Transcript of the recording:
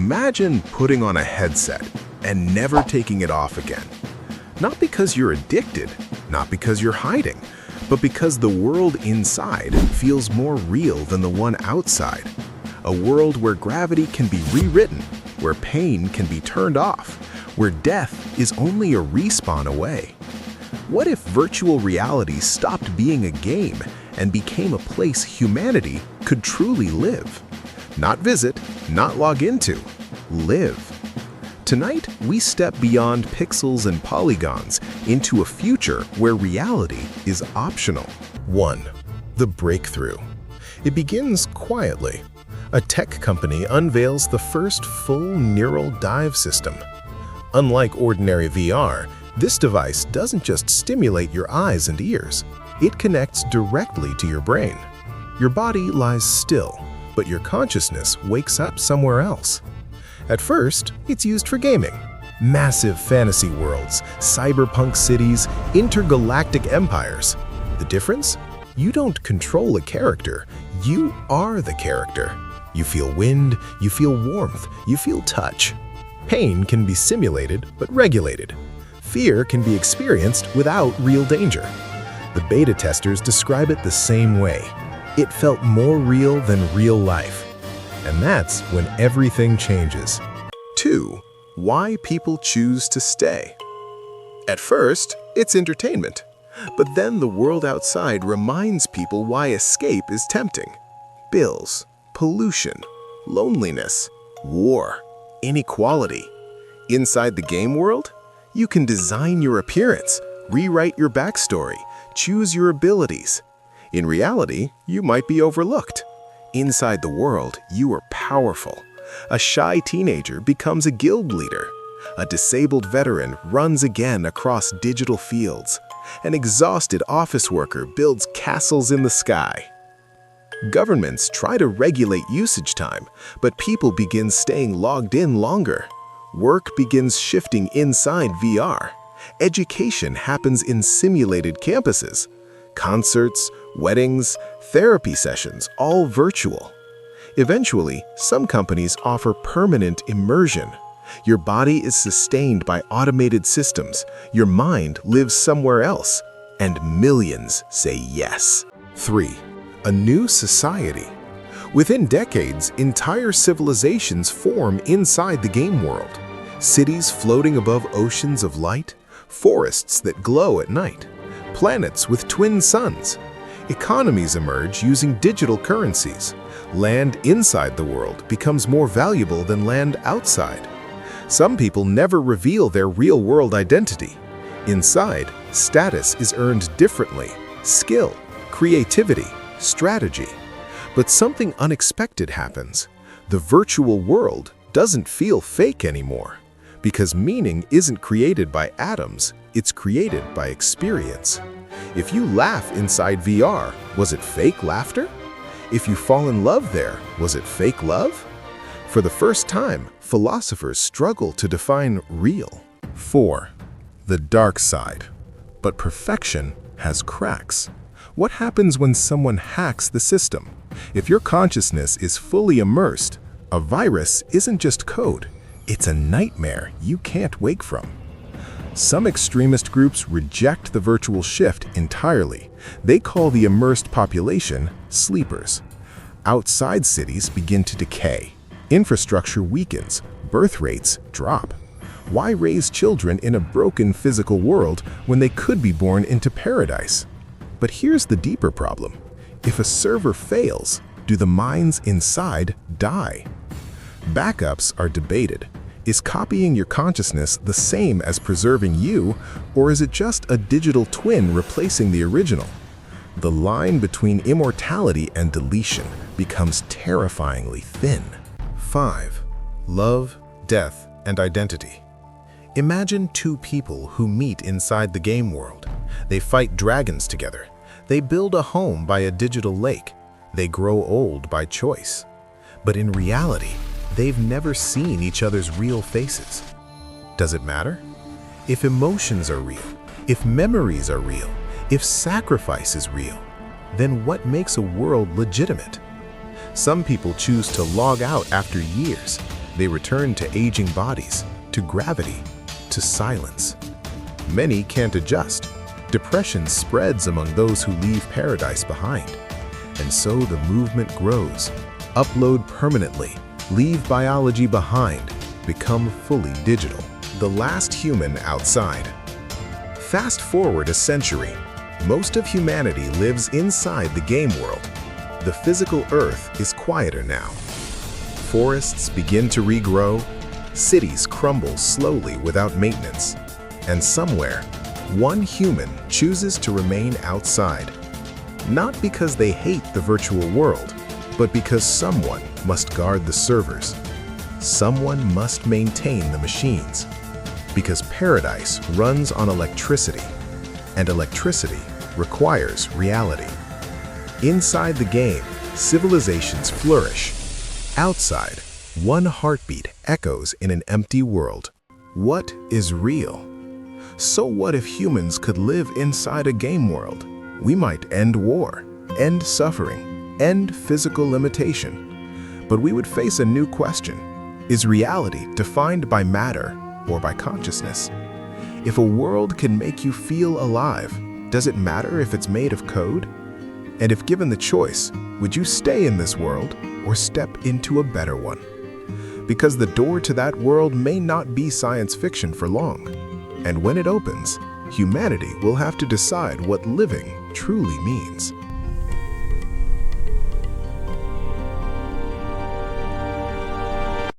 Imagine putting on a headset and never taking it off again. Not because you're addicted, not because you're hiding, but because the world inside feels more real than the one outside. A world where gravity can be rewritten, where pain can be turned off, where death is only a respawn away. What if virtual reality stopped being a game and became a place humanity could truly live? Not visit, not log into, live. Tonight, we step beyond pixels and polygons into a future where reality is optional. 1. The breakthrough. It begins quietly. A tech company unveils the first full neural dive system. Unlike ordinary VR, this device doesn't just stimulate your eyes and ears. It connects directly to your brain. Your body lies still, but your consciousness wakes up somewhere else. At first, it's used for gaming. Massive fantasy worlds, cyberpunk cities, intergalactic empires. The difference? You don't control a character, you are the character. You feel wind, you feel warmth, you feel touch. Pain can be simulated but regulated. Fear can be experienced without real danger. The beta testers describe it the same way. It felt more real than real life. And that's when everything changes. 2. Why people choose to stay. At first, it's entertainment. But then the world outside reminds people why escape is tempting. Bills, pollution, loneliness, war, inequality. Inside the game world, you can design your appearance, rewrite your backstory, choose your abilities. In reality, you might be overlooked. Inside the world, you are powerful. A shy teenager becomes a guild leader. A disabled veteran runs again across digital fields. An exhausted office worker builds castles in the sky. Governments try to regulate usage time, but people begin staying logged in longer. Work begins shifting inside VR. Education happens in simulated campuses. Concerts, weddings, therapy sessions, all virtual. Eventually, some companies offer permanent immersion. Your body is sustained by automated systems, your mind lives somewhere else, and millions say yes. 3. A new society. Within decades, entire civilizations form inside the game world. Cities floating above oceans of light, forests that glow at night, planets with twin suns. Economies emerge using digital currencies. Land inside the world becomes more valuable than land outside. Some people never reveal their real-world identity. Inside, status is earned differently: skill, creativity, strategy. But something unexpected happens. The virtual world doesn't feel fake anymore. Because meaning isn't created by atoms, it's created by experience. If you laugh inside VR, was it fake laughter? If you fall in love there, was it fake love? For the first time, philosophers struggle to define real. 4. The dark side. But perfection has cracks. What happens when someone hacks the system? If your consciousness is fully immersed, a virus isn't just code. It's a nightmare you can't wake from. Some extremist groups reject the virtual shift entirely. They call the immersed population sleepers. Outside cities begin to decay. Infrastructure weakens. Birth rates drop. Why raise children in a broken physical world when they could be born into paradise? But here's the deeper problem. If a server fails, do the minds inside die? Backups are debated. Is copying your consciousness the same as preserving you, or is it just a digital twin replacing the original? The line between immortality and deletion becomes terrifyingly thin. 5. Love, death, and identity. Imagine two people who meet inside the game world. They fight dragons together. They build a home by a digital lake. They grow old by choice. But in reality, they've never seen each other's real faces. Does it matter? If emotions are real, if memories are real, if sacrifice is real, then what makes a world legitimate? Some people choose to log out after years. They return to aging bodies, to gravity, to silence. Many can't adjust. Depression spreads among those who leave paradise behind. And so the movement grows. Upload permanently, leave biology behind, become fully digital. The last human outside. Fast forward a century. Most of humanity lives inside the game world. The physical Earth is quieter now. Forests begin to regrow. Cities crumble slowly without maintenance. And somewhere, one human chooses to remain outside. Not because they hate the virtual world, but because someone must guard the servers. Someone must maintain the machines. Because paradise runs on electricity, and electricity requires reality. Inside the game, civilizations flourish. Outside, one heartbeat echoes in an empty world. What is real? So what if humans could live inside a game world? We might end war, end suffering, end physical limitation. But we would face a new question. Is reality defined by matter or by consciousness? If a world can make you feel alive, does it matter if it's made of code? And if given the choice, would you stay in this world or step into a better one? Because the door to that world may not be science fiction for long. And when it opens, humanity will have to decide what living truly means.